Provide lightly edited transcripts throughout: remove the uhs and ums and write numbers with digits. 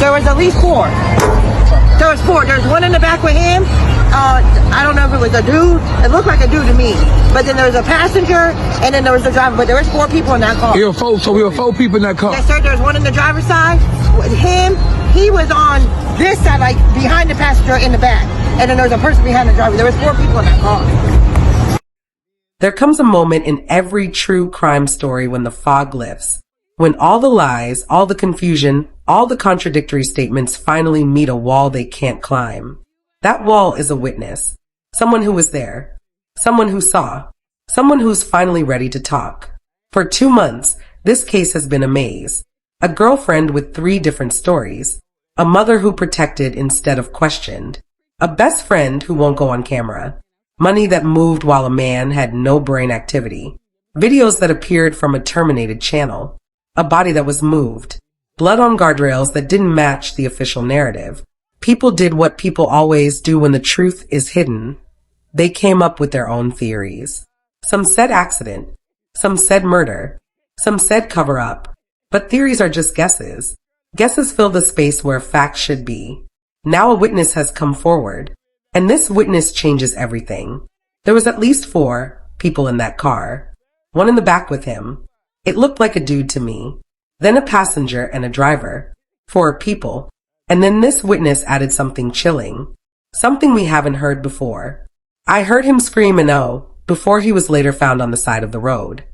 There was at least four. There was four. There's one in the back with him. I don't know if it was a dude. It looked like a dude to me. But then there was a passenger, and then there was the driver. But there was four people in that car. So we were four people in that car. Yes, sir. There was one on the driver's side. With him, he was on this side, like behind the passenger in the back. And then there was a person behind the driver. There was four people in that car. There comes a moment in every true crime story when the fog lifts, when all the lies, all the confusion, all the contradictory statements finally meet a wall they can't climb. That wall is a witness, someone who was there, someone who saw, someone who's finally ready to talk. For 2 months, this case has been a maze. A girlfriend with 3 different stories, a mother who protected instead of questioned, a best friend who won't go on camera, money that moved while a man had no brain activity, videos that appeared from a terminated channel, a body that was moved, blood on guardrails that didn't match the official narrative. People did what people always do when the truth is hidden. They came up with their own theories. Some said accident, some said murder, some said cover up. But theories are just guesses. Guesses fill the space where facts should be. Now a witness has come forward, and this witness changes everything. There was at least 4 people in that car. One in the back with him. It looked like a dude to me. Then a passenger and a driver. 4 people. And then this witness added something chilling. Something we haven't heard before. I heard him scream an "oh" before he was later found on the side of the road.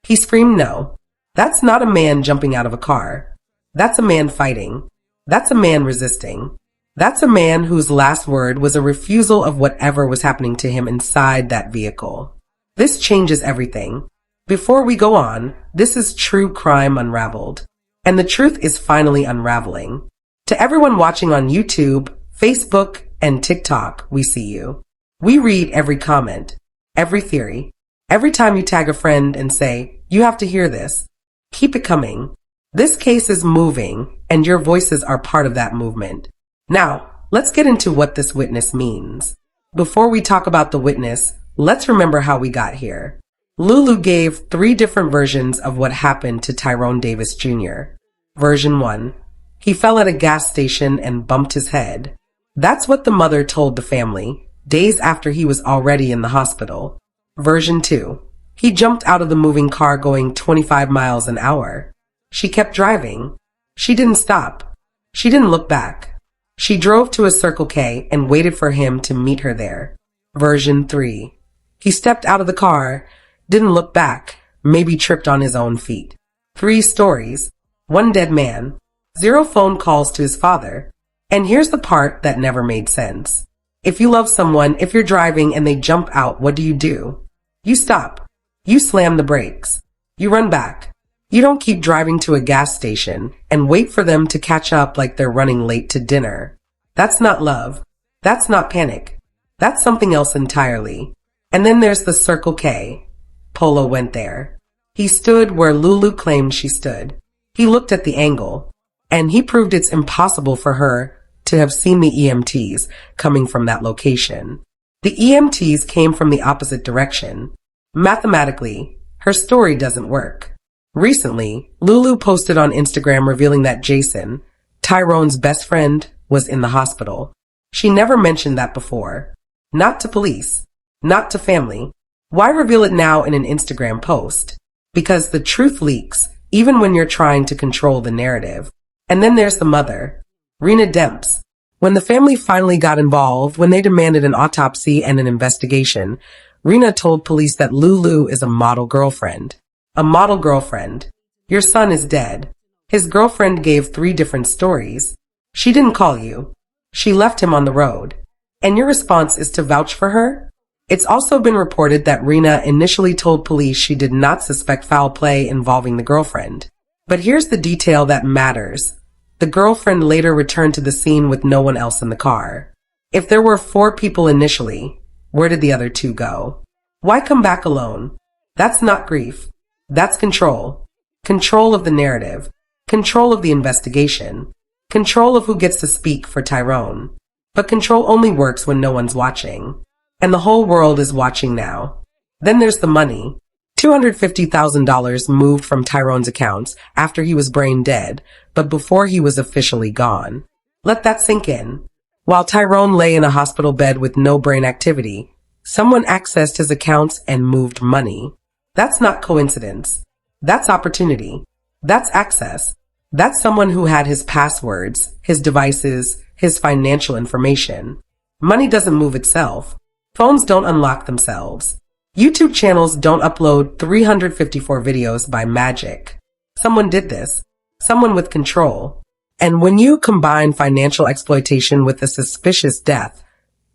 He screamed no. That's not a man jumping out of a car. That's a man fighting. That's a man resisting. That's a man whose last word was a refusal of whatever was happening to him inside that vehicle. This changes everything. Before we go on, this is true crime unraveled. And the truth is finally unraveling. To everyone watching on YouTube, Facebook, and TikTok, we see you. We read every comment, every theory, every time you tag a friend and say, "You have to hear this." Keep it coming. This case is moving, and your voices are part of that movement. Now, let's get into what this witness means. Before we talk about the witness, let's remember how we got here. Lulu gave 3 different versions of what happened to Tyrone Davis Jr. Version 1. He fell at a gas station and bumped his head. That's what the mother told the family, days after he was already in the hospital. Version 2. He jumped out of the moving car going 25 miles an hour. She kept driving. She didn't stop. She didn't look back. She drove to a Circle K and waited for him to meet her there. Version 3. He stepped out of the car, didn't look back, maybe tripped on his own feet. 3 stories. 1 dead man. 0 phone calls to his father. And here's the part that never made sense. If you love someone, if you're driving and they jump out, what do? You stop. You slam the brakes. You run back. You don't keep driving to a gas station and wait for them to catch up like they're running late to dinner. That's not love. That's not panic. That's something else entirely. And then there's the Circle K. Polo went there. He stood where Lulu claimed she stood. He looked at the angle, and he proved it's impossible for her to have seen the EMTs coming from that location. The EMTs came from the opposite direction. Mathematically, her story doesn't work. Recently, Lulu posted on Instagram revealing that Jason, Tyrone's best friend, was in the hospital. She never mentioned that before. Not to police. Not to family. Why reveal it now in an Instagram post? Because the truth leaks, even when you're trying to control the narrative. And then there's the mother, Rena Demps. When the family finally got involved, when they demanded an autopsy and an investigation, Rena told police that Lulu is a model girlfriend. A model girlfriend. Your son is dead. His girlfriend gave 3 different stories. She didn't call you. She left him on the road. And your response is to vouch for her? It's also been reported that Rena initially told police she did not suspect foul play involving the girlfriend. But here's the detail that matters. The girlfriend later returned to the scene with no one else in the car. If there were 4 people initially, where did the other 2 go? Why come back alone? That's not grief. That's control. Control of the narrative. Control of the investigation. Control of who gets to speak for Tyrone. But control only works when no one's watching. And the whole world is watching now. Then there's the money. $250,000 moved from Tyrone's accounts after he was brain dead, but before he was officially gone. Let that sink in. While Tyrone lay in a hospital bed with no brain activity, someone accessed his accounts and moved money. That's not coincidence. That's opportunity. That's access. That's someone who had his passwords, his devices, his financial information. Money doesn't move itself. Phones don't unlock themselves. YouTube channels don't upload 354 videos by magic. Someone did this. Someone with control. And when you combine financial exploitation with a suspicious death,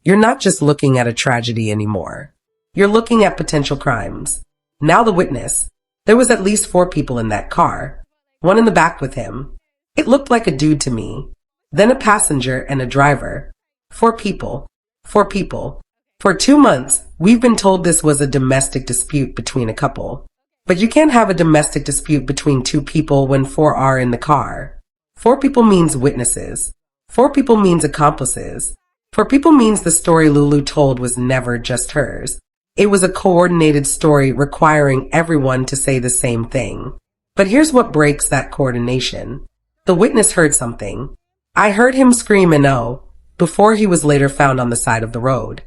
you're not just looking at a tragedy anymore. You're looking at potential crimes. Now the witness. There was at least 4 people in that car. One in the back with him. It looked like a dude to me. Then a passenger and a driver. 4 people. 4 people. For 2 months, we've been told this was a domestic dispute between a couple. But you can't have a domestic dispute between 2 people when 4 are in the car. 4 people means witnesses. 4 people means accomplices. 4 people means the story Lulu told was never just hers. It was a coordinated story requiring everyone to say the same thing. But here's what breaks that coordination. The witness heard something. I heard him scream and no, before he was later found on the side of the road.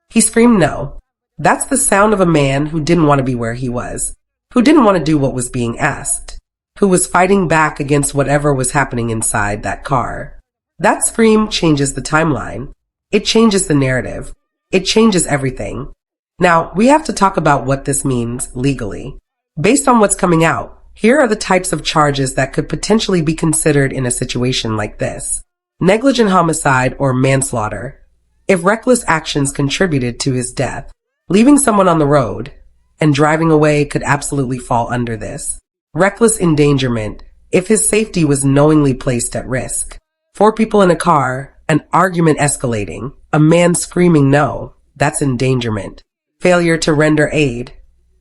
He screamed no. That's the sound of a man who didn't want to be where he was, who didn't want to do what was being asked, who was fighting back against whatever was happening inside that car. That scream changes the timeline. It changes the narrative. It changes everything. Now, we have to talk about what this means legally. Based on what's coming out, here are the types of charges that could potentially be considered in a situation like this. Negligent homicide or manslaughter. If reckless actions contributed to his death, leaving someone on the road and driving away could absolutely fall under this. Reckless endangerment. If his safety was knowingly placed at risk. 4 people in a car, an argument escalating, a man screaming no. That's endangerment. Failure to render aid.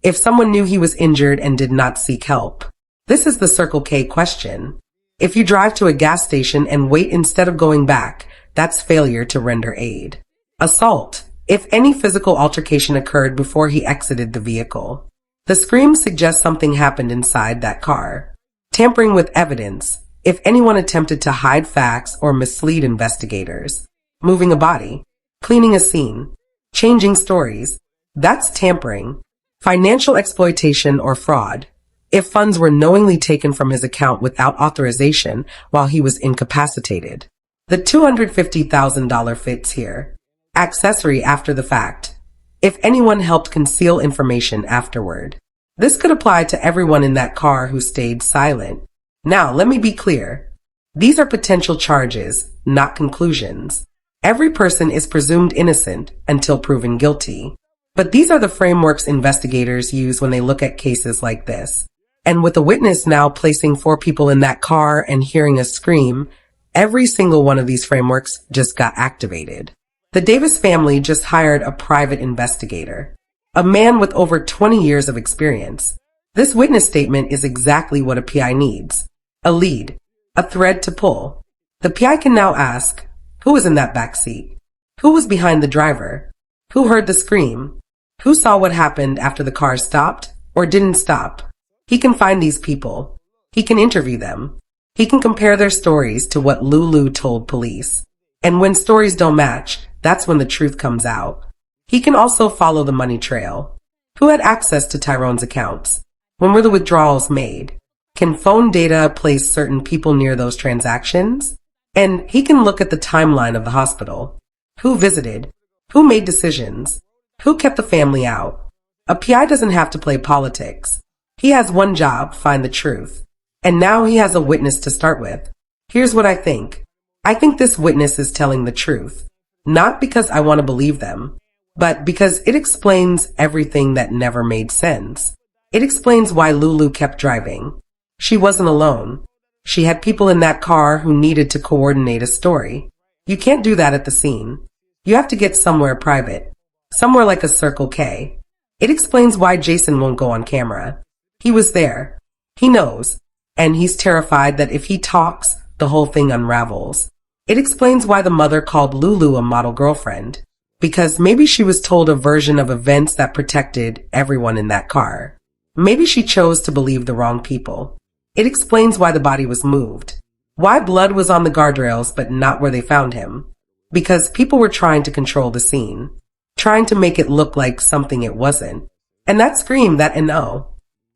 If someone knew he was injured and did not seek help. This is the Circle K question. If you drive to a gas station and wait instead of going back, that's failure to render aid. Assault. If any physical altercation occurred before he exited the vehicle. The scream suggests something happened inside that car. Tampering with evidence. If anyone attempted to hide facts or mislead investigators. Moving a body. Cleaning a scene. Changing stories. That's tampering. Financial exploitation or fraud. If funds were knowingly taken from his account without authorization while he was incapacitated. The $250,000 fits here. Accessory after the fact. If anyone helped conceal information afterward. This could apply to everyone in that car who stayed silent. Now, let me be clear. These are potential charges, not conclusions. Every person is presumed innocent until proven guilty. But these are the frameworks investigators use when they look at cases like this. And with a witness now placing 4 people in that car and hearing a scream, every single one of these frameworks just got activated. The Davis family just hired a private investigator, a man with over 20 years of experience. This witness statement is exactly what a PI needs. A lead, a thread to pull. The PI can now ask, who was in that back seat? Who was behind the driver? Who heard the scream? Who saw what happened after the car stopped or didn't stop? He can find these people. He can interview them. He can compare their stories to what Lulu told police. And when stories don't match, that's when the truth comes out. He can also follow the money trail. Who had access to Tyrone's accounts? When were the withdrawals made? Can phone data place certain people near those transactions? And he can look at the timeline of the hospital. Who visited? Who made decisions? Who kept the family out? A PI doesn't have to play politics. He has one job, find the truth. And now he has a witness to start with. Here's what I think. I think this witness is telling the truth. Not because I want to believe them, but because it explains everything that never made sense. It explains why Lulu kept driving. She wasn't alone. She had people in that car who needed to coordinate a story. You can't do that at the scene. You have to get somewhere private. Somewhere like a Circle K. It explains why Jason won't go on camera. He was there. He knows. And he's terrified that if he talks, the whole thing unravels. It explains why the mother called Lulu a model girlfriend. Because maybe she was told a version of events that protected everyone in that car. Maybe she chose to believe the wrong people. It explains why the body was moved. Why blood was on the guardrails but not where they found him. Because people were trying to control the scene. Trying to make it look like something it wasn't. And that scream, that NO.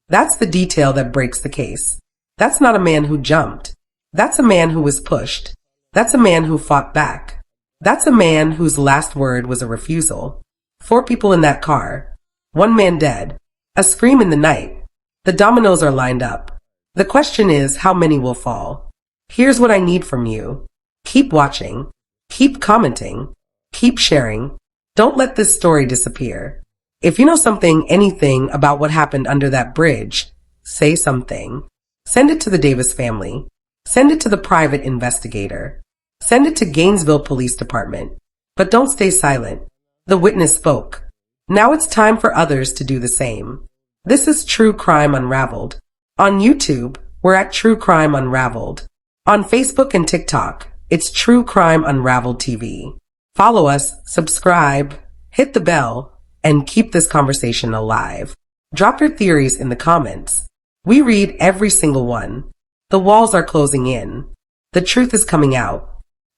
That's the detail that breaks the case. That's not a man who jumped. That's a man who was pushed. That's a man who fought back. That's a man whose last word was a refusal. 4 people in that car. 1 man dead. A scream in the night. The dominoes are lined up. The question is, how many will fall? Here's what I need from you. Keep watching. Keep commenting. Keep sharing. Don't let this story disappear. If you know something, anything about what happened under that bridge, say something. Send it to the Davis family. Send it to the private investigator. Send it to Gainesville Police Department. But don't stay silent. The witness spoke. Now it's time for others to do the same. This is True Crime Unraveled. On YouTube, we're at True Crime Unraveled. On Facebook and TikTok, it's True Crime Unraveled TV. Follow us, subscribe, hit the bell, and keep this conversation alive. Drop your theories in the comments. We read every single one. The walls are closing in. The truth is coming out.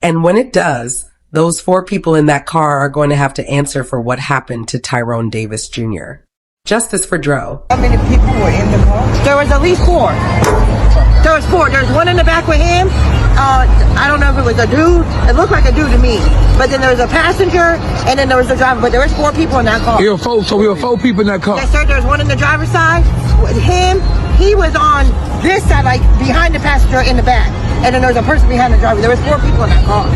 And when it does, those 4 people in that car are going to have to answer for what happened to Tyrone Davis Jr. Justice for Dro. How many people were in the car? There was at least 4. There was 4. There's 1 in the back with him. I don't know if it was a dude. It looked like a dude to me. But then there was a passenger, and then there was a driver. But there was 4 people in that car. We were 4 people in that car. Yes, sir. There was 1 in the driver's side. With him, he was on this side, like behind the passenger in the back. And then there was a person behind the driver. There was 4 people in that car.